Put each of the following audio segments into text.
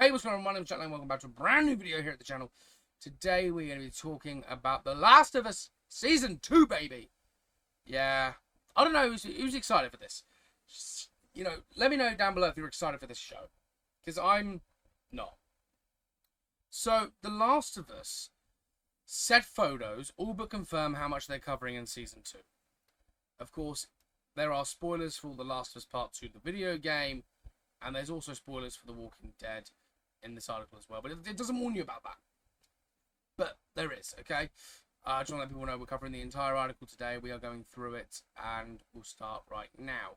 Hey, what's going on? My name is Jack and welcome back to a brand new video here at the channel. Today we're going to be talking about The Last of Us Season 2, baby. Yeah, I don't know who's excited for this. Just, let me know down below if you're excited for this show, because I'm not. So, The Last of Us set photos all but confirm how much they're covering in Season 2. Of course, there are spoilers for The Last of Us Part 2, the video game, and there's also spoilers for The Walking Dead in this article as well. But it doesn't warn you about that. But there is, okay? I just want to let people know we're covering the entire article today. We are going through it, and we'll start right now.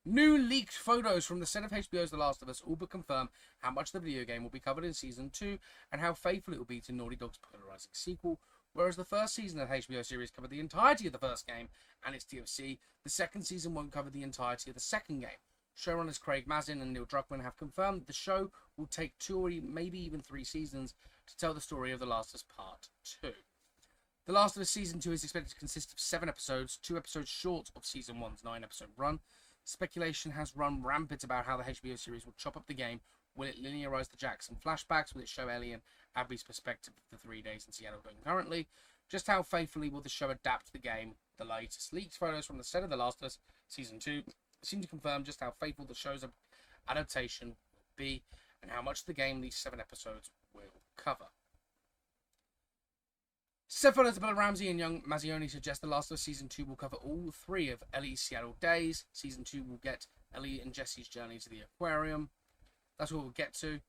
New leaked photos from the set of HBO's The Last of Us all but confirm how much the video game will be covered in Season 2 and how faithful it will be to Naughty Dog's polarizing sequel. Whereas the first season of the HBO series covered the entirety of the first game and its DLC, the second season won't cover the entirety of the second game. Showrunners Craig Mazin and Neil Druckmann have confirmed that the show will take 2 or maybe even 3 seasons to tell the story of The Last of Us Part 2. The Last of Us Season 2 is expected to consist of 7 episodes, 2 episodes short of Season 1's 9-episode run. Speculation has run rampant about how the HBO series will chop up the game. Will it linearize the Jackson flashbacks? Will it show Ellie and Abby's perspective of the 3 days in Seattle concurrently? Just how faithfully will the show adapt to the game? The latest leaked photos from the set of The Last of Us Season 2 seem to confirm just how faithful the show's adaptation will be and how much the game these 7 episodes will cover. Set photos of Bella Ramsey and young Mazzioni suggest The Last of Us Season 2 will cover all 3 of Ellie's Seattle days. Season 2 will get Ellie and Jesse's journey to the aquarium. That's what we'll get to.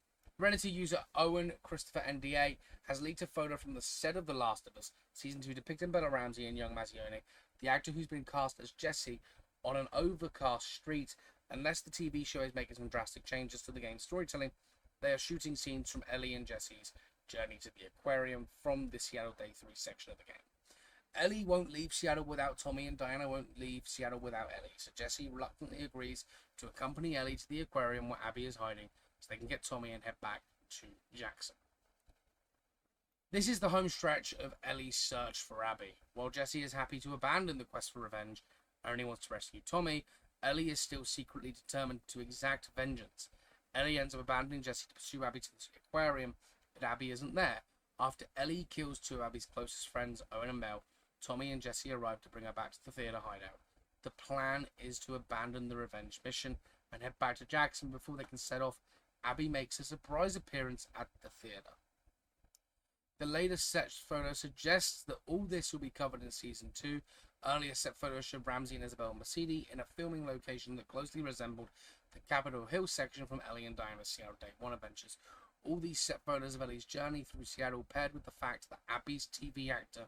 Reddit user Owen Christopher NDA has leaked a photo from the set of The Last of Us Season 2 depicting Bella Ramsey and young Mazzioni, the actor who's been cast as Jesse, on an overcast street. Unless the TV show is making some drastic changes to the game's storytelling, they are shooting scenes from Ellie and Jesse's journey to the aquarium from the Seattle Day 3 section of the game. Ellie won't leave Seattle without Tommy, and Diana won't leave Seattle without Ellie, so Jesse reluctantly agrees to accompany Ellie to the aquarium where Abby is hiding so they can get Tommy and head back to Jackson. This is the home stretch of Ellie's search for Abby. While Jesse is happy to abandon the quest for revenge and only wants to rescue Tommy, Ellie is still secretly determined to exact vengeance. Ellie ends up abandoning Jesse to pursue Abby to the aquarium, but Abby isn't there. After Ellie kills 2 of Abby's closest friends, Owen and Mel, Tommy and Jesse arrive to bring her back to the theater hideout. The plan is to abandon the revenge mission and head back to Jackson before they can set off. Abby makes a surprise appearance at the theater. The latest set photo suggests that all this will be covered in Season 2. Earlier set photos showed Ramsey and Isabel Mercedes in a filming location that closely resembled the Capitol Hill section from Ellie and Diana's Seattle Day 1 adventures. All these set photos of Ellie's journey through Seattle, paired with the fact that Abby's TV actor,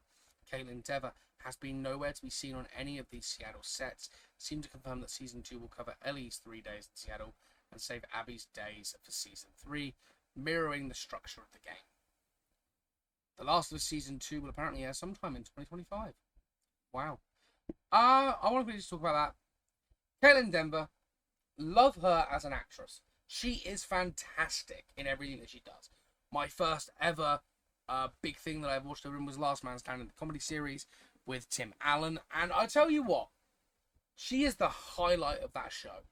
Caitlin Dever, has been nowhere to be seen on any of these Seattle sets, seem to confirm that Season 2 will cover Ellie's 3 days in Seattle and save Abby's days for Season 3, mirroring the structure of the game. The Last of Us Season 2 will apparently air sometime in 2025. Wow. I want to just talk about that. Caitlin Denver, love her as an actress. She is fantastic in everything that she does. My first ever big thing that I've watched her in was Last Man Standing, the comedy series with Tim Allen. And I tell you what, she is the highlight of that show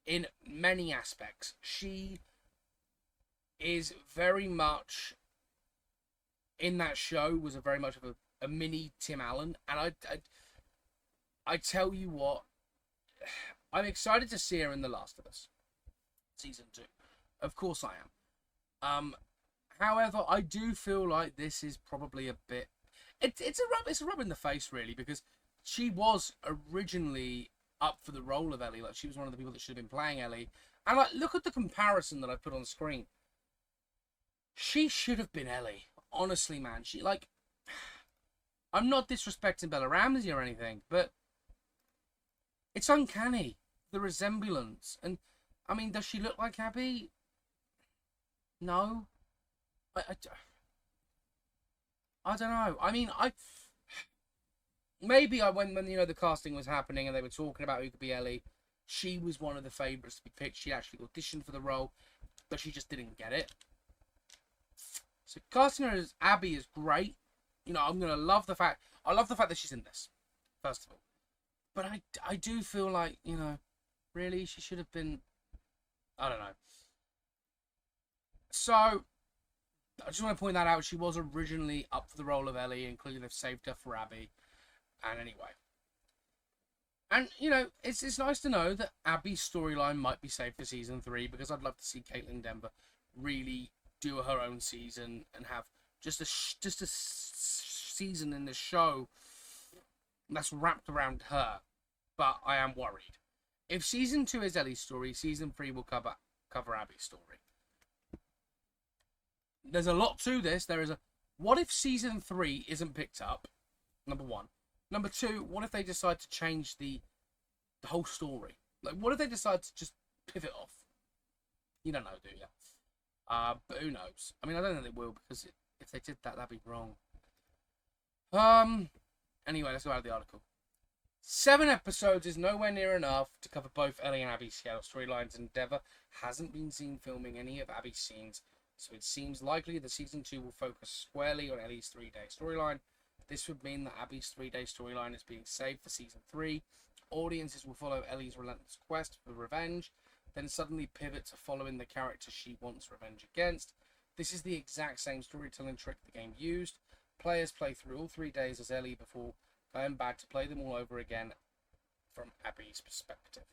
in many aspects. She is very much, in that show, was very much of a mini Tim Allen. And I tell you what, I'm excited to see her in The Last of Us Season 2. Of course I am. However, I do feel like this is probably a bit... It's a rub in the face, really, because she was originally up for the role of Ellie. Like, she was one of the people that should have been playing Ellie. And, like, look at the comparison that I put on screen. She should have been Ellie. Honestly, man. She, like... I'm not disrespecting Bella Ramsey or anything, but it's uncanny, the resemblance. And, I mean, does she look like Abby? No. I don't know. I mean, maybe when the casting was happening and they were talking about who could be Ellie, she was one of the favourites to be picked. She actually auditioned for the role, but she just didn't get it. So casting her as Abby is great. I'm gonna love the fact. I love the fact that she's in this, first of all. But I do feel like, really, she should have been. I don't know. So I just want to point that out. She was originally up for the role of Ellie, and clearly they've saved her for Abby. And anyway, and you know, it's nice to know that Abby's storyline might be saved for season 3, because I'd love to see Caitlin Denver really do her own season and have just a season in the show that's wrapped around her. But I am worried. If season 2 is Ellie's story, season 3 will cover Abby's story. There's a lot to this. What if season 3 isn't picked up? Number 1. Number 2, what if they decide to change the whole story? Like, what if they decide to just pivot off? You don't know, do you? But who knows? I mean, I don't think they will, because if they did that, that'd be wrong. Anyway, let's go out of the article. 7 episodes is nowhere near enough to cover both Ellie and Abby's Seattle storylines, and Endeavour hasn't been seen filming any of Abby's scenes, so it seems likely that season 2 will focus squarely on Ellie's 3-day storyline. This would mean that Abby's 3-day storyline is being saved for season 3. Audiences will follow Ellie's relentless quest for revenge, then suddenly pivot to following the character she wants revenge against. This is the exact same storytelling trick the game used. Players play through all 3 days as Ellie before going back to play them all over again from Abby's perspective.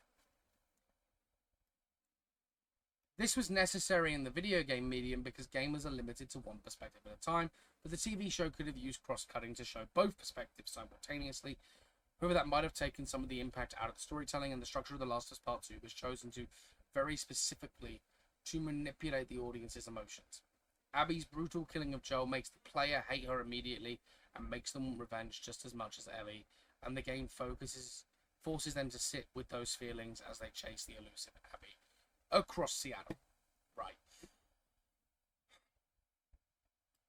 This was necessary in the video game medium because gamers are limited to one perspective at a time, but the TV show could have used cross-cutting to show both perspectives simultaneously. However, that might have taken some of the impact out of the storytelling, and the structure of The Last of Us Part 2 was chosen to very specifically to manipulate the audience's emotions. Abby's brutal killing of Joel makes the player hate her immediately and makes them want revenge just as much as Ellie, and the game forces them to sit with those feelings as they chase the elusive Abby across Seattle. Right.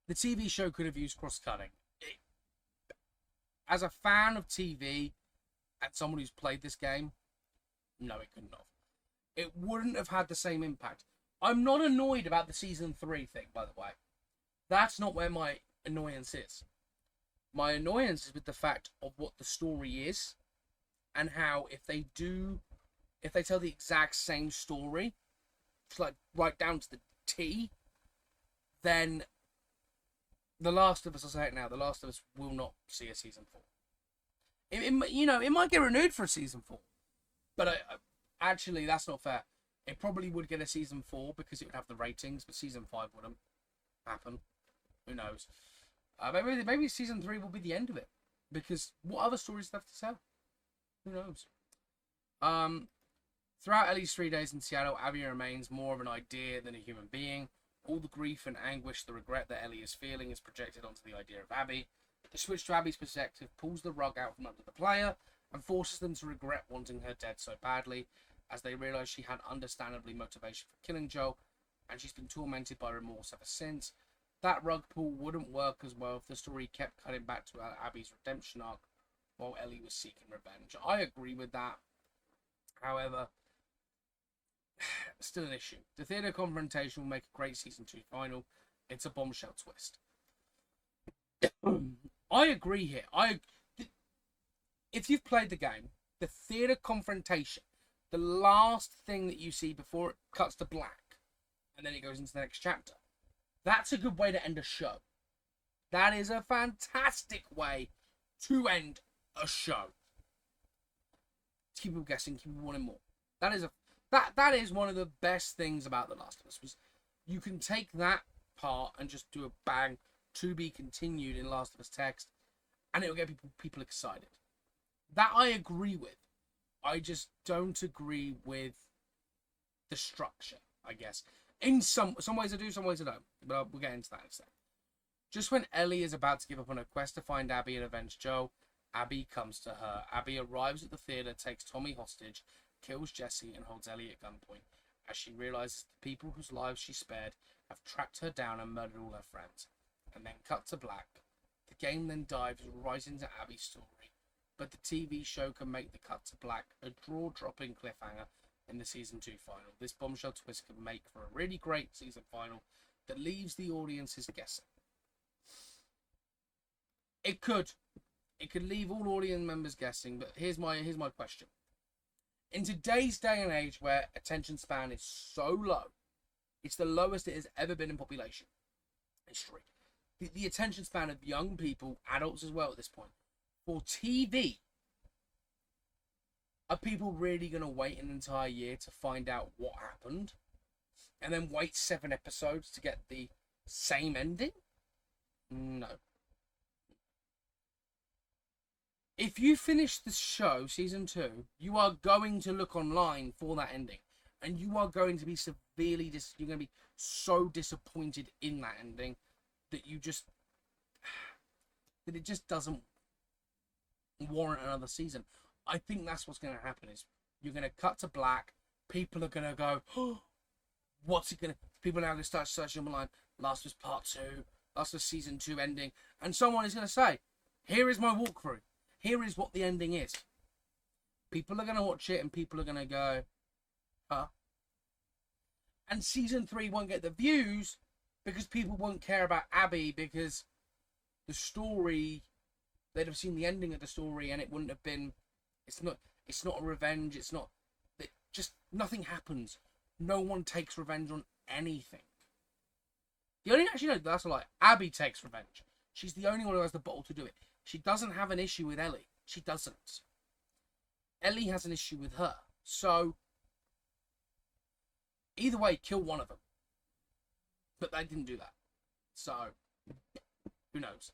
The TV show could have used cross-cutting. As a fan of TV and someone who's played this game, no, it couldn't have. It wouldn't have had the same impact. I'm not annoyed about the season 3 thing, by the way. That's not where my annoyance is. My annoyance is with the fact of what the story is, and how if they tell the exact same story, it's like right down to the T, then The Last of Us, I'll say it now, The Last of Us will not see a season 4. It might get renewed for a season 4, but actually that's not fair. It probably would get a season 4 because it would have the ratings, but season 5 wouldn't happen. Who knows? Maybe season 3 will be the end of it, because what other stories left to tell? Who knows? Throughout Ellie's 3 days in Seattle, Abby remains more of an idea than a human being. All the grief and anguish, the regret that Ellie is feeling is projected onto the idea of Abby. The switch to Abby's perspective pulls the rug out from under the player and forces them to regret wanting her dead so badly, as they realise she had understandably motivation for killing Joel, and she's been tormented by remorse ever since. That rug pull wouldn't work as well if the story kept cutting back to Abby's redemption arc while Ellie was seeking revenge. I agree with that. However, still an issue. The theatre confrontation will make a great season 2 final. It's a bombshell twist. I agree here. If you've played the game, the theatre confrontation, the last thing that you see before it cuts to black, and then it goes into the next chapter, that's a good way to end a show. That is a fantastic way to end a show. To keep people guessing, keep people wanting more. That is one of the best things about The Last of Us, was you can take that part and just do a bang, to be continued in Last of Us text, and it'll get people excited. That I agree with. I just don't agree with the structure, I guess. In some ways I do, some ways I don't. But we'll get into that in a second. Just when Ellie is about to give up on her quest to find Abby and avenge Joel, Abby comes to her. Abby arrives at the theatre, takes Tommy hostage, kills Jesse, and holds Ellie at gunpoint, as she realises the people whose lives she spared have tracked her down and murdered all her friends. And then cut to black. The game then dives right into Abby's story, but the TV show can make the cut to black a jaw-dropping cliffhanger in the season 2 final. This bombshell twist can make for a really great season final that leaves the audiences guessing. It could leave all audience members guessing, but here's my question. In today's day and age where attention span is so low, It's the lowest it has ever been in population history. The attention span of young people, adults as well at this point, for TV. Are people really going to wait an entire year to find out what happened? And then wait 7 episodes to get the same ending? No. If you finish the show, season 2, you are going to look online for that ending. And you are going to be severely you're going to be so disappointed in that ending that you just that it just doesn't warrant another season. I think that's what's going to happen is you're going to cut to black. People are going to go, oh, what's it going to... People are now going to start searching online. Last was part 2. Last was season 2 ending. And someone is going to say, here is my walkthrough. Here is what the ending is. People are going to watch it and people are going to go, huh? And season 3 won't get the views because people won't care about Abby because the story... They'd have seen the ending of the story and it wouldn't have been... It's not a revenge. It's not... Just nothing happens. No one takes revenge on anything. The only... Actually, no, that's a lie. Abby takes revenge. She's the only one who has the bottle to do it. She doesn't have an issue with Ellie. She doesn't. Ellie has an issue with her. So, either way, kill one of them. But they didn't do that. So, who knows?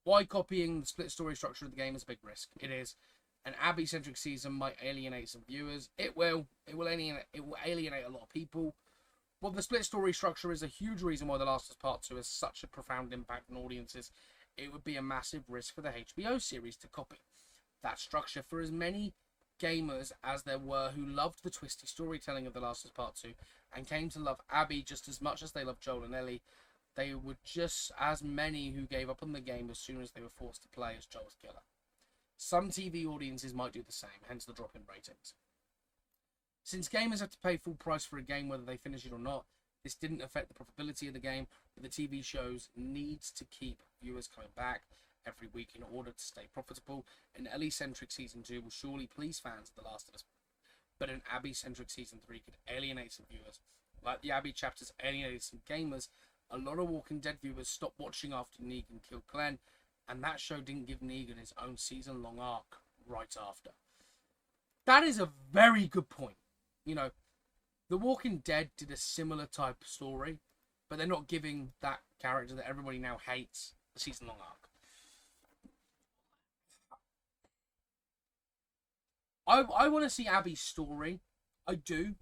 Why copying the split story structure of the game is a big risk. It is. An Abby-centric season might alienate some viewers. It will. It will alienate a lot of people. Well, the split story structure is a huge reason why The Last of Us Part 2 has such a profound impact on audiences. It would be a massive risk for the HBO series to copy that structure. For as many gamers as there were who loved the twisty storytelling of The Last of Us Part 2 and came to love Abby just as much as they loved Joel and Ellie, they were just as many who gave up on the game as soon as they were forced to play as Joel's killer. Some TV audiences might do the same, hence the drop in ratings. Since gamers have to pay full price for a game whether they finish it or not, this didn't affect the profitability of the game, but the TV shows needs to keep viewers coming back every week in order to stay profitable. An Ellie-centric Season 2 will surely please fans of The Last of Us, but an Abby-centric Season 3 could alienate some viewers. Like the Abby chapters alienated some gamers, a lot of Walking Dead viewers stopped watching after Negan killed Glenn, and that show didn't give Negan his own season-long arc right after. That is a very good point. You know, The Walking Dead did a similar type of story, but they're not giving that character that everybody now hates a season-long arc. I want to see Abby's story. I do.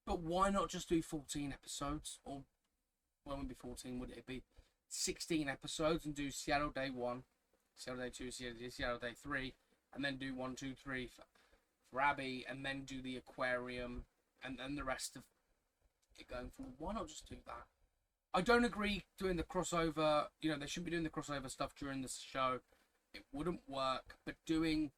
But why not just do 14 episodes? Or, well, it wouldn't be 14, would it? It'd be 16 episodes and do Seattle Day 1, Seattle Day 2, Seattle Day 3, and then do 1, 2, 3 for Abby, and then do the aquarium, and then the rest of it going forward. Why not just do that? I don't agree doing the crossover. You know, they shouldn't be doing the crossover stuff during the show. It wouldn't work. But doing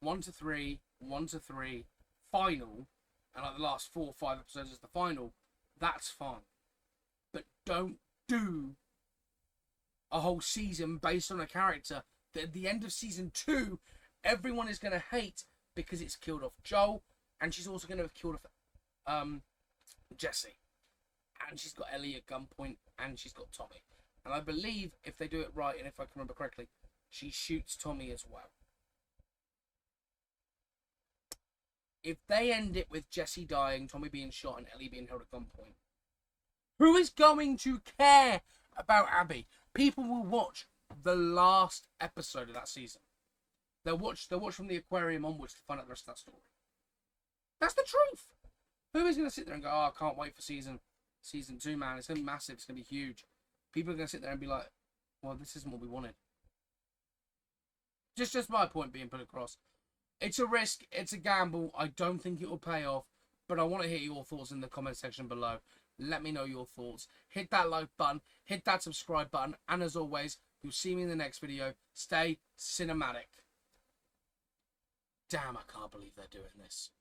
1 to 3, 1 to 3, final, and like the last 4 or 5 episodes as the final, that's fine. But don't do a whole season based on a character that at the end of season 2, everyone is going to hate because it's killed off Joel, and she's also going to have killed off Jesse. And she's got Ellie at gunpoint, and she's got Tommy. And I believe, if they do it right, and if I can remember correctly, she shoots Tommy as well. If they end it with Jesse dying, Tommy being shot, and Ellie being held at gunpoint, who is going to care about Abby? People will watch the last episode of that season. They'll watch from the aquarium onwards to find out the rest of that story. That's the truth. Who is going to sit there and go, oh, I can't wait for season 2, man. It's going to be massive. It's going to be huge. People are going to sit there and be like, well, this isn't what we wanted. Just my point being put across. It's a risk. It's a gamble. I don't think it will pay off. But I want to hear your thoughts in the comment section below. Let me know your thoughts. Hit that like button. Hit that subscribe button. And as always, you'll see me in the next video. Stay cinematic. Damn, I can't believe they're doing this.